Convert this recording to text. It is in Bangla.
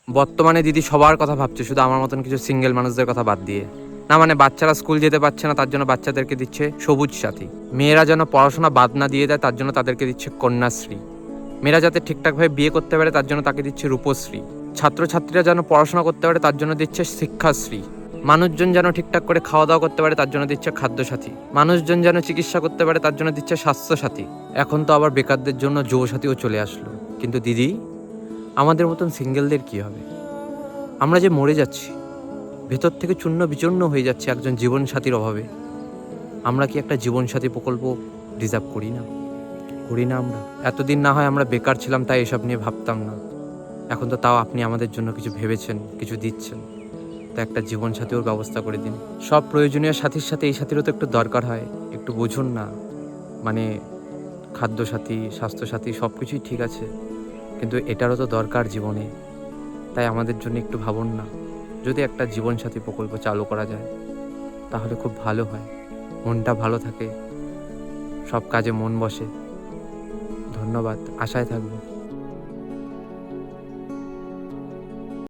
বর্তমানে দিদি সবার কথা ভাবছে, শুধু আমার মতন কিছু সিঙ্গেল মানুষদের কথা বাদ দিয়ে। না মানে বাচ্চারা স্কুল যেতে পারছে না, তার জন্য বাচ্চাদেরকে দিচ্ছে সবুজ সাথী। মেয়েরা যেন পড়াশোনা বাদ না দিয়ে দেয়, তার জন্য তাদেরকে দিচ্ছে কন্যাশ্রী। মেয়েরা যাতে ঠিকঠাকভাবে বিয়ে করতে পারে, তার জন্য তাকে দিচ্ছে রূপশ্রী। ছাত্রছাত্রীরা যেন পড়াশোনা করতে পারে, তার জন্য দিচ্ছে শিক্ষাশ্রী। মানুষজন যেন ঠিকঠাক করে খাওয়া দাওয়া করতে পারে, তার জন্য দিচ্ছে খাদ্যসাথী। মানুষজন যেন চিকিৎসা করতে পারে, তার জন্য দিচ্ছে স্বাস্থ্যসাথী। এখন তো আবার বেকারদের জন্য যুবসাথীও চলে আসলো। কিন্তু দিদি, আমাদের মতন সিঙ্গেলদের কি হবে? আমরা যে মরে যাচ্ছি, ভেতর থেকে চূর্ণ বিচূর্ণ হয়ে যাচ্ছে একজন জীবনসাথীর অভাবে। আমরা কি একটা জীবনসাথী প্রকল্প ডিজার্ভ করি না? করি না আমরা? এতদিন না হয় আমরা বেকার ছিলাম, তাই এসব নিয়ে ভাবতাম না। এখন তো তাও আপনি আমাদের জন্য কিছু ভেবেছেন, কিছু দিচ্ছেন, তো একটা জীবনসাথীর ব্যবস্থা করে দিন। সব প্রয়োজনীয় সাথীর সাথে এই সাথীরও তো একটু দরকার হয়, একটু বুঝুন না। মানে খাদ্যসাথী, স্বাস্থ্যসাথী সব কিছুই ঠিক আছে, কিন্তু এটারও তো দরকার জীবনে। তাই আমাদের জন্য একটু ভাবুন না। যদি একটা জীবনসাথী প্রকল্প চালু করা যায় তাহলে খুব ভালো হয়, মনটা ভালো থাকে, সব কাজে মন বসে। ধন্যবাদ, আশায় থাকবো।